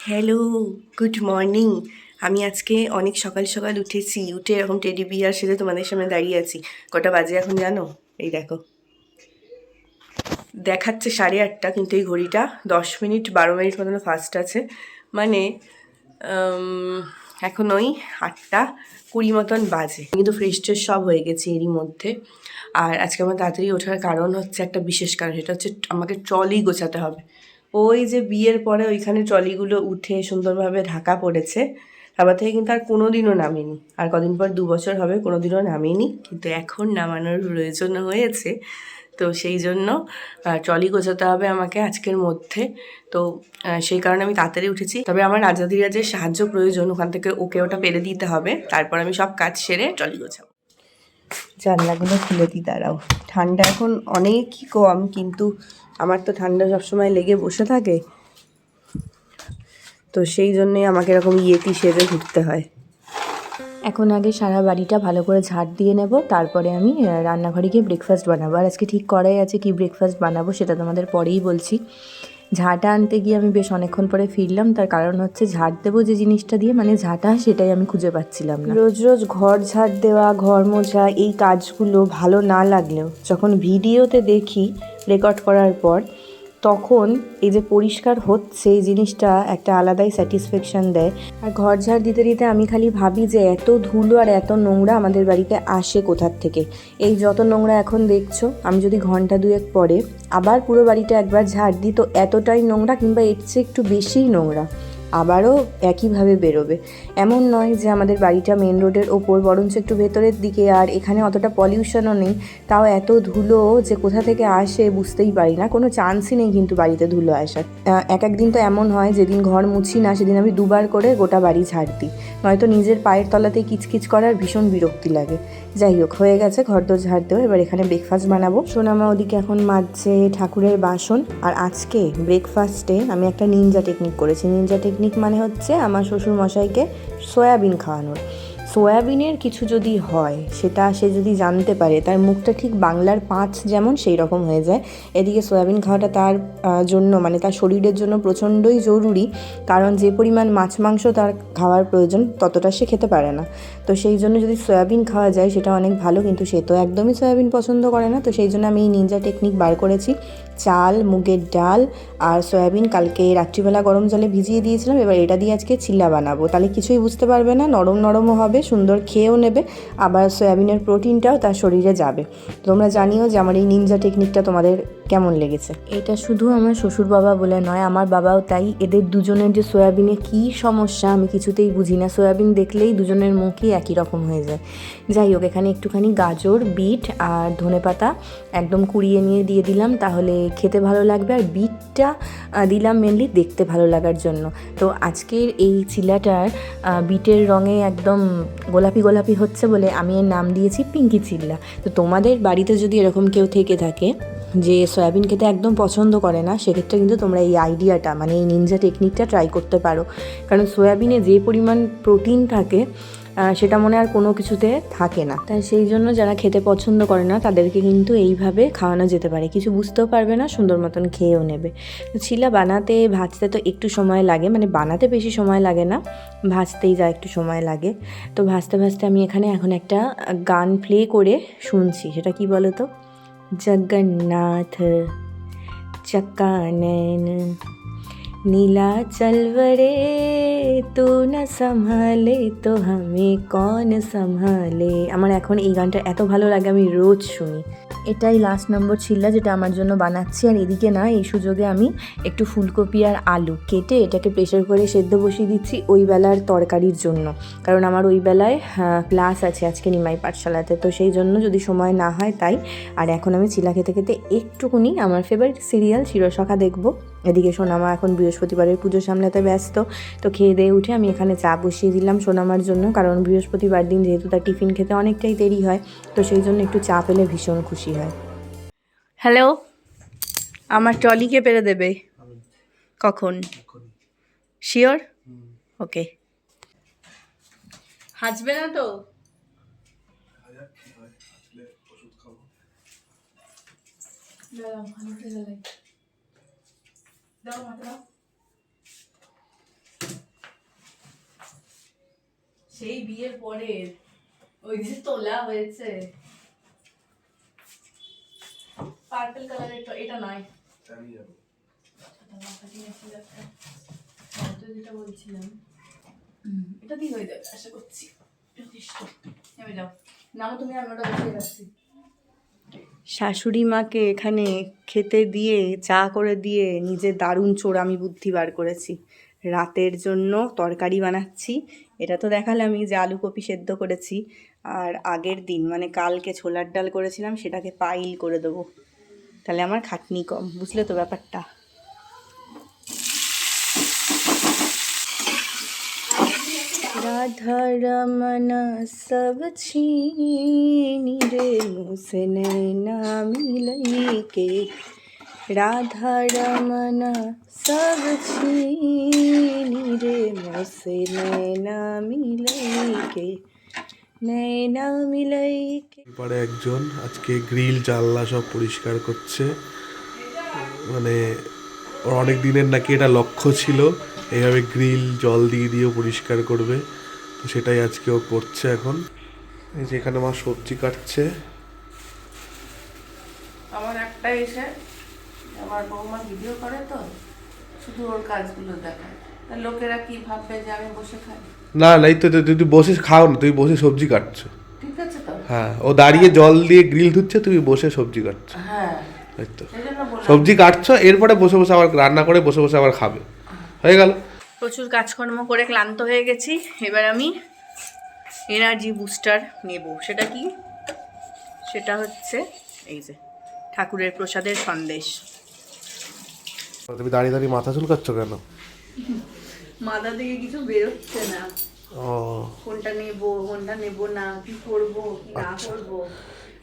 Hello, good morning. আমি আজকে অনেক সকাল সকাল উঠেছি, উঠে এরকম টেডি বিয়ার সেজে তোমাদের সামনে দাঁড়িয়ে আছি। কটা বাজে এখন জানো? এই দেখো, দেখাচ্ছে 8:30, কিন্তু এই ঘড়িটা 10 মিনিট 12 মিনিট মতন ফাস্ট আছে। মানে এখন ওই 8:20 মতন বাজে, কিন্তু ফ্রেশ ট্রেশ সব হয়ে গেছে এরই মধ্যে। আর আজকে আমার তাড়াতাড়ি ওঠার কারণ হচ্ছে একটা বিশেষ কারণ, সেটা হচ্ছে আমাকে ট্রলি গোছাতে হবে। ওই যে বিয়ের পরে ওইখানে ট্রলিগুলো উঠে সুন্দরভাবে ঢাকা পড়েছে, তারপর থেকে কিন্তু আর কোনোদিনও নামিনি। আর কদিন পর 2 বছর হবে, কোনোদিনও নামিনি, কিন্তু এখন নামানোর প্রয়োজন হয়েছে। তো সেই জন্য ট্রলি গোছাতে হবে আমাকে আজকের মধ্যে। তো সেই কারণে আমি তাড়াতাড়ি উঠেছি। তবে আমার রাজাধিরাজের সাহায্য প্রয়োজন, ওখান থেকে ওকে ওটা পেরে দিতে হবে, তারপর আমি সব কাজ সেরে ট্রলি গোছাবো। জানলাগুলো খুলে দিই, দাঁড়াও। ঠান্ডা এখন অনেকই কম, কিন্তু আমার তো ঠান্ডা সবসময় লেগে বসে থাকে, তো সেই জন্যই আমাকে এরকম ইয়েটি সেরে ঘুরতে হয়। এখন আগে সারা বাড়িটা ভালো করে ঝাড় দিয়ে নেব, তারপরে আমি রান্নাঘরে গিয়ে ব্রেকফাস্ট বানাবো। আর আজকে ঠিক করাই আছে কি ব্রেকফাস্ট বানাবো, সেটা তোমাদের পরেই বলছি। ঝাঁটা আনতে গিয়ে আমি বেশ অনেকক্ষণ পরে ফিরলাম, তার কারণ হচ্ছে ঝাড় দেবো যে জিনিসটা দিয়ে, মানে ঝাঁটা, সেটাই আমি খুঁজে পাচ্ছিলাম না। রোজ রোজ ঘর ঝাড় দেওয়া, ঘর মোছা, এই কাজগুলো ভালো না লাগলেও যখন ভিডিওতে দেখি রেকর্ড করার পর, তখন এই যে পরিষ্কার হচ্ছে এই জিনিসটা একটা আলাদাই স্যাটিসফ্যাকশান দেয়। আর ঘর ঝাড় দিতে দিতে আমি খালি ভাবি যে এত ধুলো আর এত নোংরা আমাদের বাড়িতে আসে কোথার থেকে। এই যত নোংরা এখন দেখছো, আমি যদি ঘন্টা দুয়েক পরে আবার পুরো বাড়িটা একবার ঝাড় দিই, তো এতটাই নোংরা কিংবা এর চেয়ে একটু বেশিই নোংরা আবারও একইভাবে বেরোবে। এমন নয় যে আমাদের বাড়িটা মেন রোডের ওপর, বরঞ্চ একটু ভেতরের দিকে, আর এখানে অতটা পলিউশনও নেই, তাও এত ধুলো যে কোথা থেকে আসে বুঝতেই পারি না। কোনো চান্সই নেই কিন্তু বাড়িতে ধুলো আসার। এক একদিন তো এমন হয় যেদিন ঘর মুছি না, সেদিন আমি 2বার করে গোটা বাড়ি ঝাড় দিই, নয়তো নিজের পায়ের তলাতেই কিচকিচ করার ভীষণ বিরক্তি লাগে। যাই হোক, হয়ে গেছে ঘরদোর ঝাড় দেওয়া, এবার এখানে ব্রেকফাস্ট বানাবো। সোনামা ওদিকে এখন মাজছে ঠাকুরের বাসন। আর আজকে ব্রেকফাস্টে আমি একটা নিনজা টেকনিক করেছি। নিনজা টেকনিক মানে হচ্ছে আমার শ্বশুর মশাইকে সয়াবিন খাওয়ানোর। সয়াবিনের কিছু যদি হয়, সেটা সে যদি জানতে পারে, তার মুখটা ঠিক বাংলার 5 যেমন সেই রকম হয়ে যায়। এদিকে সয়াবিন খাওয়াটা তার জন্য, মানে তার শরীরের জন্য প্রচণ্ডই জরুরি, কারণ যে পরিমাণ মাছ মাংস তার খাওয়ার প্রয়োজন ততটা সে খেতে পারে না। তো সেই জন্য যদি সয়াবিন খাওয়া যায় সেটা অনেক ভালো, কিন্তু সে তো একদমই সয়াবিন পছন্দ করে না। তো সেই জন্য আমি এই নিনজা টেকনিক বার করেছি। চাল, মুগের ডাল আর সয়াবিন কালকে রাত্রিবেলা গরম জলে ভিজিয়ে দিয়েছিলাম। এবার এটা দিয়ে আজকে চিল্লা বানাবো, তাহলে কিছুই বুঝতে পারবে না, নরম নরমও হবে, সুন্দর খেয়েও নেবে, আবার সয়াবিনের প্রোটিনটাও তার শরীরে যাবে। তোমরা জানিও যে আমার এই নিনজা টেকনিকটা তোমাদের কেমন লেগেছে। এটা শুধু আমার শ্বশুর বাবা বলে নয়, আমার বাবাও তাই। এদের দুজনের যে সয়াবিনে কী সমস্যা আমি কিছুতেই বুঝি না, সয়াবিন দেখলেই দুজনের মুখই একই রকম হয়ে যায়। যাই হোক, এখানে একটুখানি গাজর, বিট আর ধনেপাতা একদম কুড়িয়ে নিয়ে দিয়ে দিলাম, তাহলে খেতে ভালো লাগবে। আর বিটটা দিলাম মেনলি দেখতে ভালো লাগার জন্য। তো আজকের এই চিল্লাটার বিটের রঙে একদম গোলাপি গোলাপি হচ্ছে বলে আমি এর নাম দিয়েছি পিঙ্কি চিল্লা। তো তোমাদের বাড়িতে যদি এরকম কেউ থেকে থাকে যে সয়াবিন খেতে একদম পছন্দ করে না, সেক্ষেত্রে কিন্তু তোমরা এই আইডিয়াটা, মানে এই নিনজা টেকনিকটা ট্রাই করতে পারো। কারণ সয়াবিনে যে পরিমাণ প্রোটিন থাকে সেটা মনে আর কোনো কিছুতে থাকে না। তাই সেই জন্য যারা খেতে পছন্দ করে না তাদেরকে কিন্তু এইভাবে খাওয়ানো যেতে পারে, কিছু বুঝতেও পারবে না, সুন্দর মতন খেয়েও নেবে। চিলা বানাতে ভাজতে তো একটু সময় লাগে, মানে বানাতে বেশি সময় লাগে না, ভাজতেই যা একটু সময় লাগে। তো ভাজতে ভাজতে আমি এখানে এখন একটা গান প্লে করে শুনছি। সেটা কি বলো তো? জগন্নাথ চক্কানয়ন নীলাচল वरे तू न संभाले तो हमें कौन संभाले। আমার এখন এই গানটা এত ভালো লাগে, আমি রোজ শুনি। এটাই লাস্ট নম্বর চিল্লা যেটা আমার জন্য বানাচ্ছি। আর এদিকে না, এই সুযোগে আমি একটু ফুলকপি আর আলু কেটে এটাকে প্রেশার করে সেদ্ধ বসিয়ে দিচ্ছি ওই বেলার তরকারির জন্য। কারণ আমার ওই বেলায় ক্লাস আছে আজকে নিমাই পাঠশালাতে, তো সেই জন্য যদি সময় না হয় তাই। আর এখন আমি চিলা খেতে খেতে একটুকুনি আমার ফেভারিট সিরিয়াল চিরসখা দেখবো। এদিকে সোনামা এখন বৃহস্পতিবারের পুজো সামলাতে ব্যস্ত। তো খেয়ে দিয়ে উঠে আমি এখানে চা বসিয়ে দিলাম সোনামার জন্য, কারণ বৃহস্পতিবার দিন যেহেতু তার টিফিন খেতে অনেকটাই দেরি হয়, তো সেই জন্য একটু চা পেলে ভীষণ খুশি হয়। হ্যালো, আমার ট্রলিকে পেরে দেবে কখন? শিওর? ওকে। হাসবে না তো? সেই বিয়ের পরে ওই যে তোলা হয়েছে পার্পল কালারের, এটা নয়, যেটা বলছিলাম এটা দিয়ে হয়ে যাবে আশা করছি। নেমে যাও, নামো তুমি, আমি ওটা বসিয়ে রাখছি। শাশুড়ি মাকে এখানে খেতে দিয়ে চা করে দিয়ে নিজে দারুণ চোরামি বুদ্ধি বার করেছি। রাতের জন্য তরকারি বানাচ্ছি। এটা তো দেখালামই যে আলু কপি সেদ্ধ করেছি, আর আগের দিন মানে কালকে ছোলার ডাল করেছিলাম, সেটাকে পাইল করে দেবো, তাহলে আমার খাটনি কম। বুঝলে তো ব্যাপারটা? राधा रमना सब छीनी रे मुझसे नैना मिलई के, राधा रमना सब छीनी रे मुझसे नैना मिलई के, नैना मिलई के। পরে একজন আজকে গ্রিল জানলা সব পরিষ্কার করছে, মানে ওর অনেক দিনের নাকি এটা লক্ষ্য ছিল এইভাবে গ্রিল জল দিয়ে দিয়ে পরিষ্কার করবে, তো সেটাই আজকে ও করছে। এখন এই যে এখানে মা সবজি কাটছে। আমার একটা এসে আমার বৌমা ভিডিও করে, তো শুধু ওর কাজগুলো দেখায়, তা লোকেরা কি ভাববে যে আমি বসে খাই? না না, এই তো তুই বসে খাও না, তুই বসে সবজি কাটছো। ঠিক আছে তো? হ্যাঁ, ও দাঁড়িয়ে জল দিয়ে গ্রিল ধুচ্ছে, তুমি বসে সবজি কাটছো। হ্যাঁ, এই তো এই জন্য বললাম। সবজি কাটছো, এরপরে বসে বসে আবার রান্না করে বসে বসে আবার খাবে, হয়ে গেল। প্রচুর কাজকর্ম করে ক্লান্ত হয়ে গেছি, এবার আমি এনার্জি বুস্টার নেব। সেটা কি? সেটা হচ্ছে এই যে ঠাকুরের প্রসাদের সন্দেশ। তুমি দাঁড়িয়ে দাঁড়িয়ে মাথা চুলকাচ্ছ কেন? মাথা থেকে কিছু বেরোচ্ছে না, ও কোনটা নেব কোনটা নেব না, কি করব কি না করব।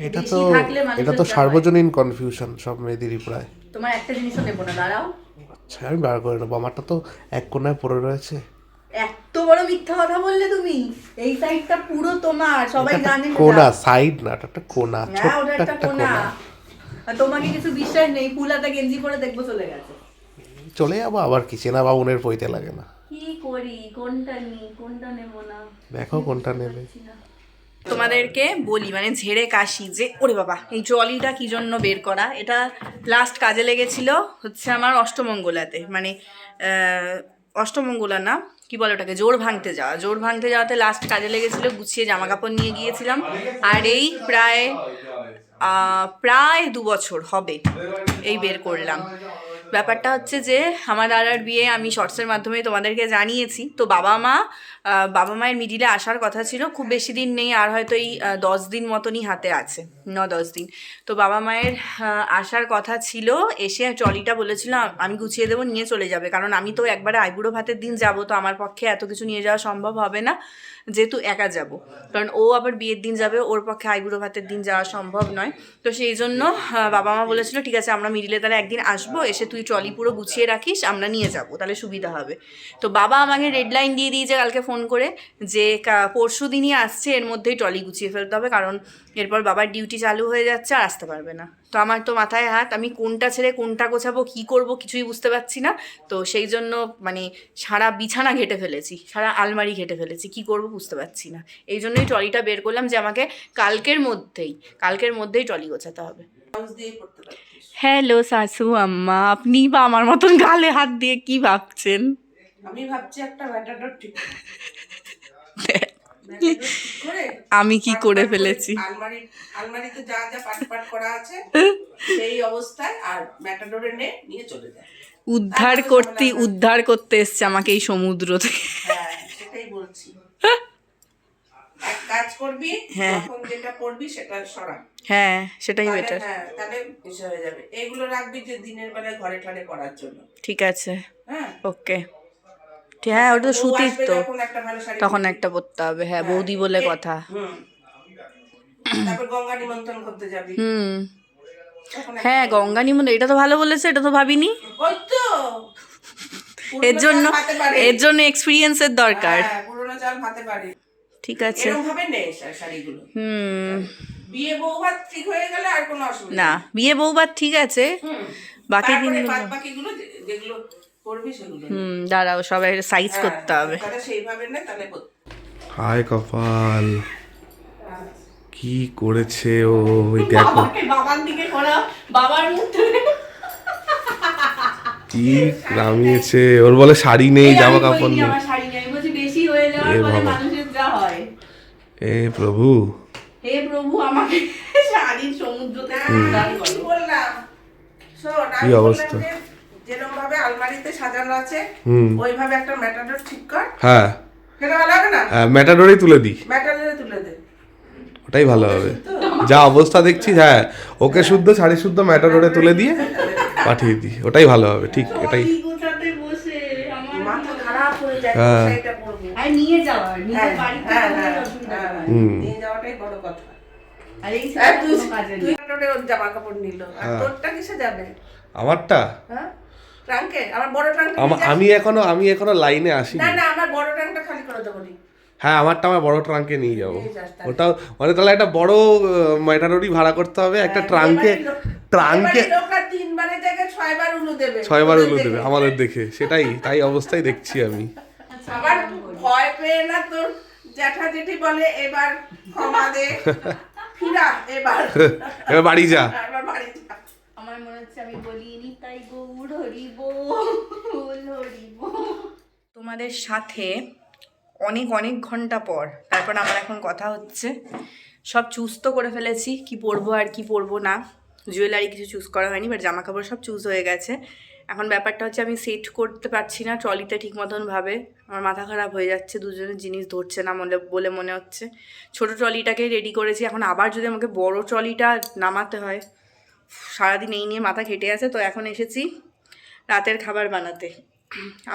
এটা বেশি তো থাকলে মানুষের এটা তো যা হয়। সার্বজনীন কনফিউশন সব মেয়েদেরই প্রায়। তোমার একটা জিনিসও নেব না, দাঁড়াও। আচ্ছা, আমি বার করে নেবো, আমারটা তো এক কোনায় পড়ে রয়েছে। এত বড় মিথ্যা কথা বললে তুমি। এই সাইডটা পুরো তোমার, সবাই এটা জানে একটা না। কোনা, সাইড না, এটা একটা কোনা, হ্যাঁ, ছোট্ট ওটা একটা একটা কোনা। কোনা। আর তোমাকে কিছু বিশ্বাস নেই, ফুলাতে গেঞ্জি পরে দেখবো চলে গেছে। চলে যাবো আবার কি, চেনা বাবুনের পইতে লাগে না। কি করি, কোনটা নিই কোনটা নেব না, দেখো কোনটা নেবে। তোমাদেরকে বলি মানে ঝেড়ে কাশি যে ওরে বাবা এই ট্রলিটা কি জন্য বের করা। এটা লাস্ট কাজে লেগেছিল হচ্ছে আমার অষ্টমঙ্গলাতে, মানে অষ্টমঙ্গলা না কি বলে ওটাকে, জোর ভাঙতে যাওয়াতে লাস্ট কাজে লেগেছিল। গুছিয়ে জামা কাপড় নিয়ে গিয়েছিলাম, আর এই প্রায় 2 বছর হবে এই বের করলাম। ব্যাপারটা হচ্ছে যে আমার দাদার বিয়ে আমি শর্টসের মাধ্যমে তোমাদেরকে জানিয়েছি, তো বাবা মায়ের মিডিলে আসার কথা ছিল, খুব বেশি দিন নেই, আর হয়তো এই 10 দিন মতনই হাতে আছে, 9-10 দিন। তো বাবা মায়ের আসার কথা ছিল, এসে ট্রলিটা বলেছিল আমি গুছিয়ে দেবো, নিয়ে চলে যাবে, কারণ আমি তো একবারে আইবুড়ো ভাতের দিন যাব, তো আমার পক্ষে এত কিছু নিয়ে যাওয়া সম্ভব হবে না, যেহেতু একা যাব, কারণ ও আবার বিয়ের দিন যাবে, ওর পক্ষে আইবুড়ো ভাতের দিন যাওয়া সম্ভব নয়। তো সেই জন্য বাবা মা বলেছিল ঠিক আছে আমরা মিডিলে তাহলে একদিন আসবো, এসে তুই ট্রলি পুরো গুছিয়ে রাখিস, আমরা নিয়ে যাব, তাহলে সুবিধা হবে। তো বাবা আমাকে ডেডলাইন দিয়ে দিয়েছে কালকে ফোন করে যে পরশু দিনই আসছে, এর মধ্যেই ট্রলি গুছিয়ে ফেলতে হবে, কারণ এরপর বাবার ডিউটি চালু হয়ে যাচ্ছে আর আসতে পারবে না। তো আমার তো মাথায় হাত, আমি কোনটা ছেড়ে কোনটা গোছাবো, কী করব কিছুই বুঝতে পারছি না। তো সেই জন্য মানে সারা বিছানা ঘেটে ফেলেছি, সারা আলমারি ঘেটে ফেলেছি, কি করব বুঝতে পারছি না। এই জন্যই ট্রলিটা বের করলাম যে আমাকে কালকের মধ্যেই ট্রলি গোছাতে হবে। হ্যালো শাশু আম্মা, আপনি বা আমার মতন গালে হাত দিয়ে কি ভাবছেন? আমি ভাবছি একটা ম্যাটাডোর ঠিক আমি কি করে ফেলেছি? আলমারিতে যা যা পাট করা আছে সেই অবস্থায়, আর ম্যাটাডোরে নিয়ে চলে যায়। উদ্ধার করতে এসছে আমাকে এই সমুদ্র থেকে। হ্যাঁ, সেটাই বলছি। এক কাজ করবি, যখন যেটা পড়বি সেটা সরা। হ্যাঁ, সেটাই বেটার। হ্যাঁ, তাহলে এসে হয়ে যাবে। এগুলো রাখবি যে দিনের বেলায় ঘরে ঠরে করার জন্য। ঠিক আছে, হ্যাঁ, ওকে। হ্যাঁ, ওটা তো সুতির, তো একটা তখন একটা পরতে হবে। হ্যাঁ, বৌদি বলে কথা। তারপর গঙ্গা নিমন্ত্রণ করতে যাবি। হ্যাঁ, গঙ্গা নিমন্ত্রণ, এটা তো ভালো বলেছে, এটা তো ভাবিনি। ওই তো এর জন্য এক্সপিরিয়েন্সের দরকার। পুরোনো চাল ভাতে পারে। ঠিক আছে। এরকম ভাবে নে শাড়িগুলো। বিয়ে বৌভাত ঠিক হয়ে গেলে আর কোনো অসুবিধা না, বিয়ে বৌভাত ঠিক আছে, বাকি বাকিগুলো যেগুলো করবি সেগুলো। দাঁড়াও সবাই সাইজ করতে হবে। তাহলে সেইভাবে নে, তাহলে হায় কপাল, কি করেছে ও, ওই দেখো বাবার দিকে করা, বাবার মুখ থেকে কি নামিয়েছে। ওর বলে শাড়ি নেই, জামা কাপড় নেই। আমার শাড়ি নেই, আমি বলছি বেশি হয়ে যাওয়ার এ ফলে বাবা। মানুষের যা হয়। এ প্রভু, হে প্রভু, আমাকে শাড়ির সমুদ্র থেকে উদ্ধার কি করো। বললাম শোন, কি আমি বললাম অবস্থা। যে যেরকম ভাবে আলমারিতে সাজানো আছে হুম, ওইভাবে একটা ম্যাটাডোর ঠিক কর, হ্যাঁ সেটা ভালো হবে না? ম্যাটাডোরেই তুলে দিই, ম্যাটাডোরে তুলে দে। ওটাই ভালো হবে। যা অবস্থা দেখছি, হ্যাঁ ওকে শুদ্ধ শাড়ি শুদ্ধ ম্যাটাডোরে তুলে দিয়ে পাঠিয়ে দিই, ওটাই ভালো হবে। ঠিক এটাই। ট্রলি গোছাতে বসে আমার মাথা খারাপ হয়ে যায়, হ্যাঁ। সেটা করবো। আর নিয়ে যাওয়ার, নিজের হ্যাঁ, বাড়িতে হ্যাঁ, কোনো হ্যাঁ, অসুবিধা হ্যাঁ, হয়। হুম, নিয়ে যাওয়াটাই বড় কথা। আর এই আর ছাড়া তুই কোনো কাজে তুই নেই। ম্যাটাডোরে ওর জামা কাপড় নিল, আর হ্যাঁ। তোরটা কিসে যাবে? আমারটা হ্যাঁ, ট্রাঙ্কে? আমার বড় ট্রাঙ্কে আমি এখনো লাইনে আসিনি। না না, আমার বড় ট্রাঙ্কটা খালি করে দেবো নি। হ্যাঁ আমারটা আমার বড় ট্রাঙ্কে নিয়ে যাবো। নিয়ে যাস তাহলে। ওটাও মানে তাহলে একটা বড় ম্যাটাডোরি ভাড়া করতে হবে, একটা ট্রাঙ্কে লোকরা 3 বারের জায়গায় 6 বার উলু দেবে, 6 বার তোদের উলু দেখে। দেবে আমাদের দেখে, সেটাই তাই অবস্থায় দেখছি আমি। আবার ভয় পেয়ে না তোর জ্যাঠা জেঠি বলে এবার ক্ষমা দে, ফিরা এবার এবার বাড়ি যা। এবার বাড়ি যা। আমার মনে হচ্ছে আমি বলিনি তাই গৌর হরিব হরিব। তোমাদের সাথে অনেক অনেক ঘন্টা পর তারপর আমার এখন কথা হচ্ছে। সব চুজ তো করে ফেলেছি, কি পরবো আর কি পরবো না। জুয়েলারি কিছু চুজ করা হয়নি, বাট জামা কাপড় সব চুজ হয়ে গেছে। এখন ব্যাপারটা হচ্ছে আমি সেট করতে পারছি না ট্রলিতে ঠিক মতন ভাবে। আমার মাথা খারাপ হয়ে যাচ্ছে, দুজনের জিনিস ধরছে না বলে মনে হচ্ছে। ছোটো ট্রলিটাকে রেডি করেছি, এখন আবার যদি আমাকে বড় ট্রলিটা নামাতে হয়, সারাদিন এই নিয়ে মাথা খেটে আছে। তো এখন এসেছি রাতের খাবার বানাতে।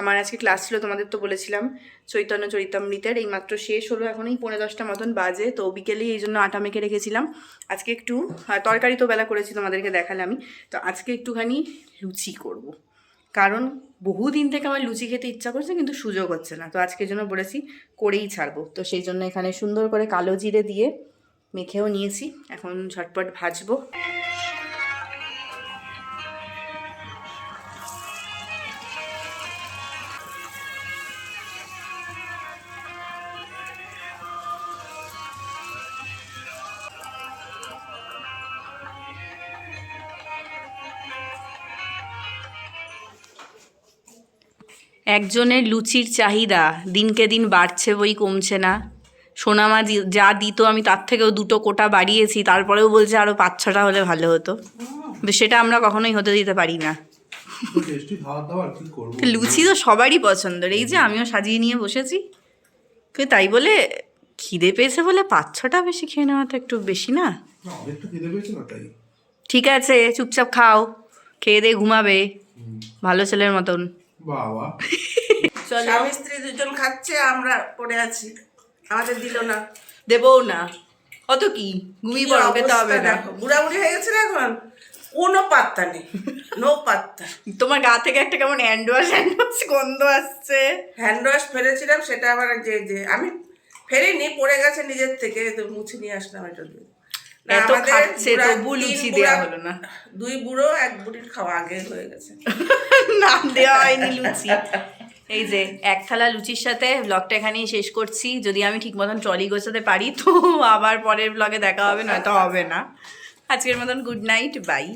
আমার আজকে ক্লাস ছিল, তোমাদের তো বলেছিলাম, চৈতন্য চরিতামৃতের। এইমাত্র শেষ হলো, এখন এই 9:45 মতন বাজে। তো বিকেলেই এই জন্য আটা মেখে রেখেছিলাম। আজকে একটু তরকারি তো বেলা করেছি, তোমাদেরকে দেখালাম আমি। তো আজকে একটুখানি লুচি করব, কারণ বহুদিন থেকে আমার লুচি খেতে ইচ্ছা করছে কিন্তু সুযোগ হচ্ছে না। তো আজকের জন্য বলেছি করেই ছাড়বো। তো সেই জন্য এখানে সুন্দর করে কালো জিরে দিয়ে মেখেও নিয়েছি, এখন ঝটপট ভাজবো। একজনের লুচির চাহিদা দিনকে দিন বাড়ছে বই কমছে না। সোনামা যা দিত আমি তার থেকেও 2 কোটা বাড়িয়েছি, তারপরেও বলছে আরও 5-6টা হলে ভালো হতো। তো সেটা আমরা কখনোই হতে দিতে পারি না। তো লুচি তো সবারই পছন্দের, এই যে আমিও সাজিয়ে নিয়ে বসেছি। কিন্তু তাই বলে খিদে পেয়েছে বলে 5-6টা বেশি খেয়ে নেওয়াটা একটু বেশি না? ঠিক আছে, চুপচাপ খাও, খেয়ে দিয়ে ঘুমাবে ভালো ছেলের মতন। বাবা স্বামী স্ত্রী দুজন খাচ্ছে, আমরা পড়ে আছি, আমাদের দিল না। দেবও না, অত কি ঘুমিয়ে কি পড়ো, খেতে অবস্থা হবে না। দেখো, বুড়াবুড়ি হয়ে গেছে না এখন, কোনো পাত্তা নেই, নো পাত্তা। তোমার গা থেকে একটা কেমন হ্যান্ড ওয়াশ গন্ধ আসছে। হ্যান্ড ওয়াশ ফেলেছিলাম, সেটা আবার যে আমি ফেরিনি, পড়ে গেছে নিজের থেকে, তো মুছে নিয়ে আসলাম এটা দিয়ে। না, এত আমাদের খাচ্ছে বুড়া তবু 3 লুচি বুড়া, দেওয়া হলো না। 2 বুড়ো 1 বুড়ির খাওয়া আগে হয়ে গেছে। না, দেওয়া হয়নি লুচি। এই যে 1 থালা লুচির সাথে ব্লগটা এখানেই শেষ করছি। যদি আমি ঠিক মতন ট্রলি গোছাতে পারি তো আবার পরের ব্লগে দেখা হবে, নয়তো হবে না। আজকের মতন গুড নাইট, বাই।